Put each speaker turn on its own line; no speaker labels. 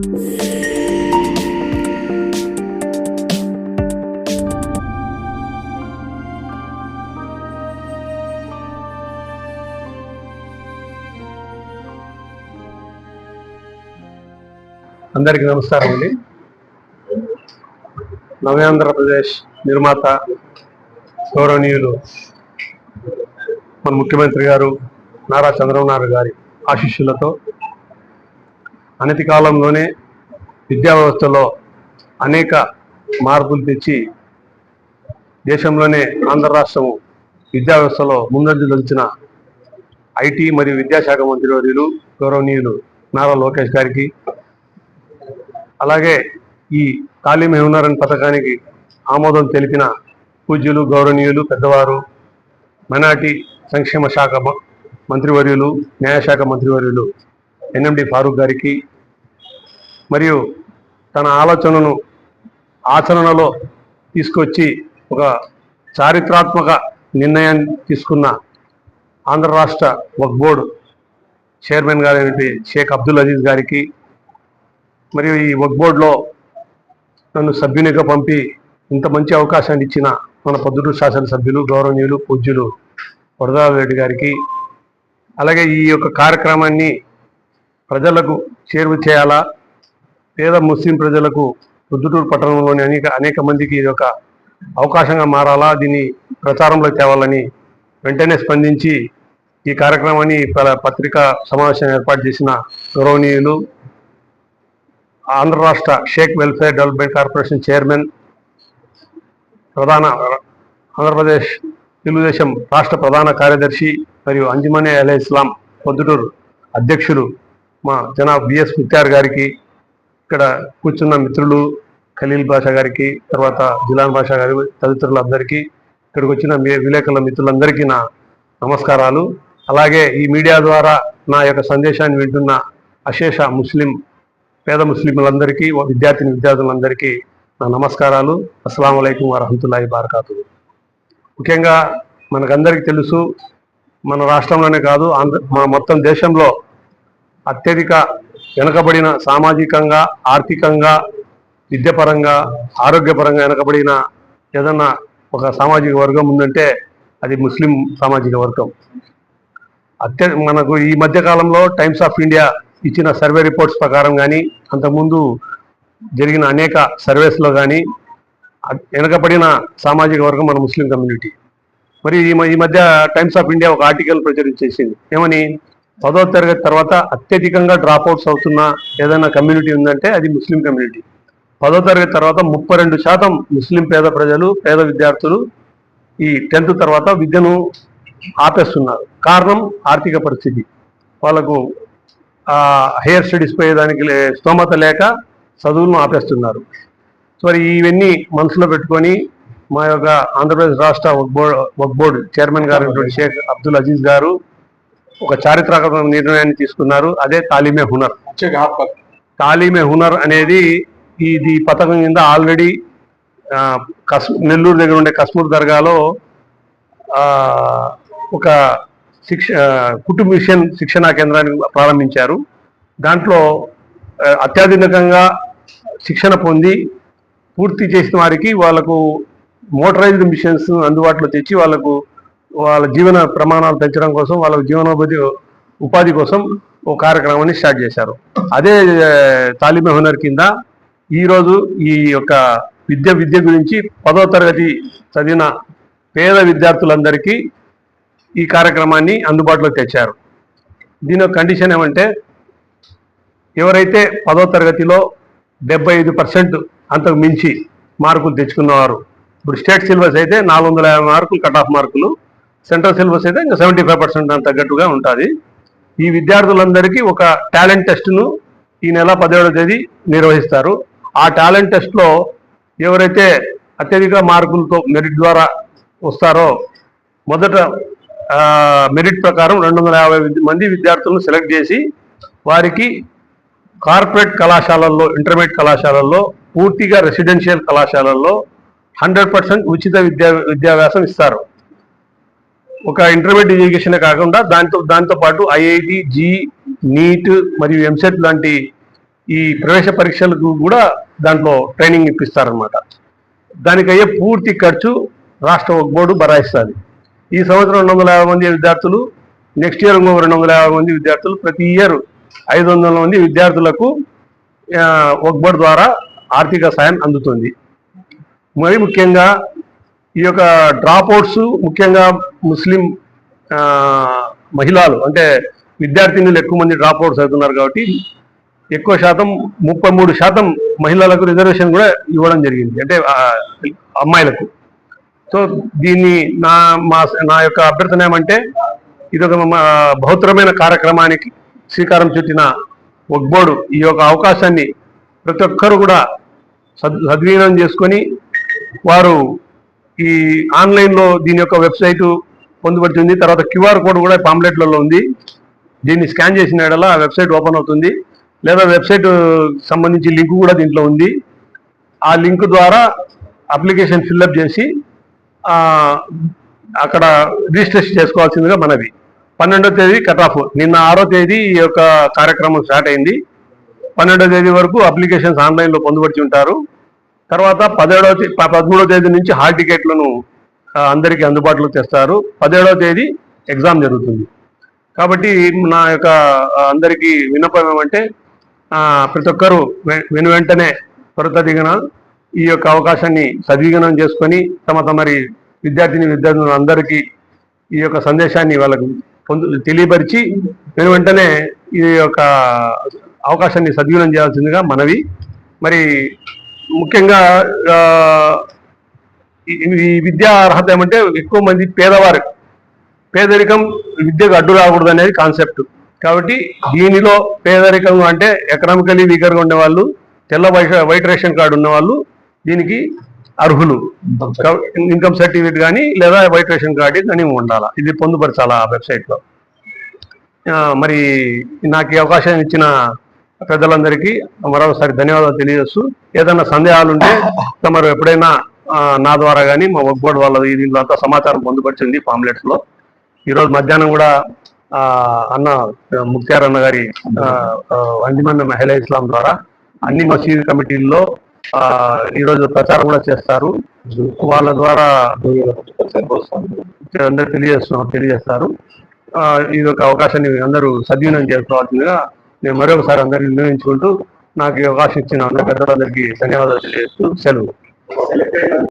అందరికీ నమస్కారం అండి. నవ్యాంధ్రప్రదేశ్ నిర్మాత గౌరవనీయులు మన ముఖ్యమంత్రి గారు నారా చంద్రబాబు నాయుడు గారి ఆశీస్సులతో అనతి కాలంలోనే విద్యా వ్యవస్థలో అనేక మార్పులు తెచ్చి దేశంలోనే ఆంధ్ర రాష్ట్రము విద్యా వ్యవస్థలో ముందంజలు ఉంచిన ఐటీ మరియు విద్యాశాఖ మంత్రివర్యులు గౌరవనీయులు నారా లోకేష్ గారికి, అలాగే ఈ తాలీం ఏ హునర్ పథకానికి ఆమోదం తెలిపిన పూజ్యులు గౌరవనీయులు పెద్దవారు మైనార్టీ సంక్షేమ శాఖ మంత్రివర్యులు న్యాయశాఖ మంత్రివర్యులు ఎన్ఎండి ఫారూక్ గారికి, మరియు తన ఆలోచనను ఆచరణలో తీసుకొచ్చి ఒక చారిత్రాత్మక నిర్ణయాన్ని తీసుకున్న ఆంధ్ర రాష్ట్ర వక్ఫ్ బోర్డు చైర్మన్ గారైనటువంటి షేక్ అబ్దుల్ అజీజ్ గారికి, మరియు ఈ వక్ఫ్ బోర్డులో నన్ను సభ్యునిగా పంపి ఇంత మంచి అవకాశాన్ని ఇచ్చిన మన పొద్దుటూరు శాసనసభ్యులు గౌరవనీయులు పూజ్యులు వరదారెడ్డి గారికి, అలాగే ఈ యొక్క కార్యక్రమాన్ని ప్రజలకు చేరువ చేయాలా, పేద ముస్లిం ప్రజలకు పొద్దుటూరు పట్టణంలోని అనేక మందికి ఇది ఒక అవకాశంగా మారాలా, దీన్ని ప్రచారంలో తేవాలని వెంటనే స్పందించి ఈ కార్యక్రమాన్ని పత్రికా సమావేశం ఏర్పాటు చేసిన గౌరవనీయులు ఆంధ్ర రాష్ట్ర Shaik welfare development corporation chairman, Andhra Pradesh Telugu Desam రాష్ట్ర ప్రధాన కార్యదర్శి మరియు అంజుమనే అహ్లే ఇస్లాం పొద్దుటూరు అధ్యక్షులు మా జనాబ్ బిఎస్ ముత్యార్ గారికి, ఇక్కడ కూర్చున్న మిత్రులు ఖలీల్ బాషా గారికి, తర్వాత జిలాన్ బాషా గారి తదితరులందరికీ, ఇక్కడికి వచ్చిన విలేకరుల మిత్రులందరికీ నా నమస్కారాలు. అలాగే ఈ మీడియా ద్వారా నా యొక్క సందేశాన్ని వింటున్న అశేష పేద ముస్లింలందరికీ, విద్యార్థులందరికీ నా నమస్కారాలు. అస్సలాము అలైకుం వరహమతుల్లాహి వబరకాతుహు. ముఖ్యంగా మనకందరికీ తెలుసు, మన రాష్ట్రంలోనే కాదు మొత్తం దేశంలో అత్యధిక వెనుకబడిన సామాజికంగా, ఆర్థికంగా, విద్యాపరంగా, ఆరోగ్యపరంగా వెనుకబడిన ఏదన్నా ఒక సామాజిక వర్గం ఉందంటే అది ముస్లిం సామాజిక వర్గం. మనకు ఈ మధ్యకాలంలో టైమ్స్ ఆఫ్ ఇండియా ఇచ్చిన సర్వే రిపోర్ట్స్ ప్రకారం కానీ, అంతకుముందు జరిగిన అనేక సర్వేస్లో కానీ వెనుకబడిన సామాజిక వర్గం మన ముస్లిం కమ్యూనిటీ. మరి ఈ మధ్య టైమ్స్ ఆఫ్ ఇండియా ఒక ఆర్టికల్ ప్రచురించేసింది. ఏమని? 10వ తరగతి తర్వాత అత్యధికంగా డ్రాప్అవుట్స్ అవుతున్న ఏదైనా కమ్యూనిటీ ఉందంటే అది ముస్లిం కమ్యూనిటీ. 10వ తరగతి తర్వాత 32% ముస్లిం పేద విద్యార్థులు ఈ 10th తర్వాత విద్యను ఆపేస్తున్నారు. కారణం ఆర్థిక పరిస్థితి. వాళ్ళకు హైయర్ స్టడీస్ పోయేదానికి స్తోమత లేక చదువులను ఆపేస్తున్నారు. సో ఇవన్నీ మనసులో పెట్టుకొని మా యొక్క ఆంధ్రప్రదేశ్ రాష్ట్ర వక్ఫ్ బోర్డు చైర్మన్ గారు షేక్ అబ్దుల్ అజీజ్ గారు ఒక చారిత్రాత్మక నిర్ణయాన్ని తీసుకున్నారు. అదే తాలీమే హునర్. తాలీమే హునర్ అనేది ఇది పథకం కింద ఆల్రెడీ నెల్లూరు దగ్గర ఉండే కస్మూర్ దర్గాలో ఒక కుటుంబ మిషన్ శిక్షణా కేంద్రాన్ని ప్రారంభించారు. దాంట్లో అత్యాధునికంగా శిక్షణ పొంది పూర్తి చేసిన వారికి వాళ్ళకు మోటరైజ్డ్ మిషన్స్ అందుబాటులో తెచ్చి వాళ్ళ జీవన ప్రమాణాలు పెంచడం కోసం, వాళ్ళ ఉపాధి కోసం ఒక కార్యక్రమాన్ని స్టార్ట్ చేశారు. అదే తాలీమే హునర్ కింద ఈరోజు ఈ యొక్క విద్య గురించి 10వ తరగతి చదివిన పేద విద్యార్థులందరికీ ఈ కార్యక్రమాన్ని అందుబాటులో తెచ్చారు. దీని యొక్క కండిషన్ ఏమంటే, ఎవరైతే 10వ తరగతిలో 75% అంతకు మించి మార్కులు తెచ్చుకున్నవారు, ఇప్పుడు స్టేట్ సిలబస్ అయితే 450 మార్కులు కట్ ఆఫ్ మార్కులు, సెంట్రల్ సిలబస్ అయితే ఇంకా 75% అంత తగ్గట్టుగా ఉంటుంది. ఈ విద్యార్థులందరికీ ఒక టాలెంట్ టెస్ట్ను ఈ నెల 17వ తేదీ నిర్వహిస్తారు. ఆ టాలెంట్ టెస్ట్లో ఎవరైతే అత్యధిక మార్కులతో మెరిట్ ద్వారా వస్తారో, మొదట మెరిట్ ప్రకారం 250 మంది విద్యార్థులను సెలెక్ట్ చేసి వారికి కార్పొరేట్ కళాశాలల్లో, ఇంటర్మీడియట్ కళాశాలల్లో, పూర్తిగా రెసిడెన్షియల్ కళాశాలల్లో 100% ఉచిత విద్యాభ్యాసం ఇస్తారు. ఒక ఇంటర్మీడియట్ ఎడ్యుకేషన్ కాకుండా దాంతో పాటు ఐఐటి, జీ, నీట్ మరియు ఎంసెట్ లాంటి ఈ ప్రవేశ పరీక్షలకు కూడా దాంట్లో ట్రైనింగ్ ఇప్పిస్తారనమాట. దానికి అయ్యే పూర్తి ఖర్చు రాష్ట్ర వక్ఫ్ బోర్డు భరాయిస్తుంది. ఈ సంవత్సరం 250 మంది విద్యార్థులు, నెక్స్ట్ ఇయర్ ఇంకో 250 మంది విద్యార్థులు, ప్రతి ఇయర్ 500 మంది విద్యార్థులకు వక్ఫ్ బోర్డు ద్వారా ఆర్థిక సాయం అందుతుంది. మరి ముఖ్యంగా ఈ యొక్క డ్రాప్అవుట్స్, ముఖ్యంగా ముస్లిం మహిళలు అంటే విద్యార్థినులు ఎక్కువ మంది డ్రాప్అవుట్స్ అవుతున్నారు కాబట్టి ఎక్కువ శాతం 33% మహిళలకు రిజర్వేషన్ కూడా ఇవ్వడం జరిగింది, అంటే అమ్మాయిలకు. సో దీన్ని నా యొక్క అభ్యర్థన ఏమంటే, ఇది ఒక బహుత్తరమైన కార్యక్రమానికి శ్రీకారం చుట్టిన వక్ఫ్ బోర్డు ఈ యొక్క అవకాశాన్ని ప్రతి ఒక్కరు కూడా సద్వినియోగం చేసుకొని వారు ఈ ఆన్లైన్లో దీని యొక్క వెబ్సైటు పొందుపడుతుంది. తర్వాత క్యూఆర్ కోడ్ కూడా పాంప్లెట్లలో ఉంది. దీన్ని స్కాన్ చేసిన యెడల ఆ వెబ్సైట్ ఓపెన్ అవుతుంది, లేదా వెబ్సైట్ సంబంధించి లింక్ కూడా దీంట్లో ఉంది. ఆ లింక్ ద్వారా అప్లికేషన్ ఫిల్అప్ చేసి అక్కడ రిజిస్ట్రేషన్ చేసుకోవాల్సిందిగా మనవి. 12వ తేదీ కట్ ఆఫ్. నిన్న 6వ తేదీ ఈ యొక్క కార్యక్రమం స్టార్ట్ అయింది. 12వ తేదీ వరకు అప్లికేషన్స్ ఆన్లైన్లో పొందుపరిచి ఉంటారు. తర్వాత 13వ తేదీ నుంచి హాల్ టికెట్లను అందరికీ అందుబాటులో తెస్తారు. 17వ తేదీ ఎగ్జామ్ జరుగుతుంది. కాబట్టి నా యొక్క అందరికీ విన్నపం ఏమంటే, ప్రతి ఒక్కరూ వెంటనే త్వరితగతిన ఈ యొక్క అవకాశాన్ని సద్వినియోగం చేసుకొని తమరి విద్యార్థులు అందరికీ ఈ యొక్క సందేశాన్ని వాళ్ళకు తెలియపరిచి వెంటనే ఈ యొక్క అవకాశాన్ని సద్వినియోగం చేయాల్సిందిగా మనవి. మరి ముఖ్యంగా ఈ విద్యా అర్హత ఏమంటే, ఎక్కువ మంది పేదరికం విద్యకు అడ్డు రాకూడదు అనేది కాన్సెప్ట్. కాబట్టి దీనిలో పేదరికం అంటే ఎకనామికలీ వీకర్గా ఉండేవాళ్ళు, తెల్ల వైట్ రేషన్ కార్డు ఉన్నవాళ్ళు దీనికి అర్హులు. ఇన్కమ్ సర్టిఫికేట్ కానీ లేదా వైట్ రేషన్ కార్డు కానీ ఉండాలి. ఇది పొందుపరచాలి ఆ వెబ్సైట్లో. మరి నాకు ఈ అవకాశం ఇచ్చిన పెద్దలందరికీ మరొకసారి ధన్యవాదాలు తెలియజేస్తూ, ఏదైనా సందేహాలు ఉంటే తమరు ఎప్పుడైనా నా ద్వారా కానీ మా వక్ఫ్ బోర్డు వాళ్ళ దీంట్లో అంతా సమాచారం పొందుపరిచింది పాంప్లెట్స్లో. ఈరోజు మధ్యాహ్నం కూడా అన్న ముక్తార్ అన్న గారి అంజుమన్ మహిళా ఇస్లాం ద్వారా అన్ని మసీదు కమిటీల్లో ఈరోజు ప్రచారం కూడా చేస్తారు. వాళ్ళ ద్వారా అందరూ తెలియజేస్తారు. ఇది ఒక అవకాశాన్ని అందరూ సద్వినియోగం చేసుకోవాల్సిందిగా నేను మరొకసారి అందరినీ నిర్ణయించుకుంటూ, నాకు ఈ అవకాశం ఇచ్చిన అందరి పెద్దలందరికీ ధన్యవాదాలు తెలియజేస్తూ సెలవు.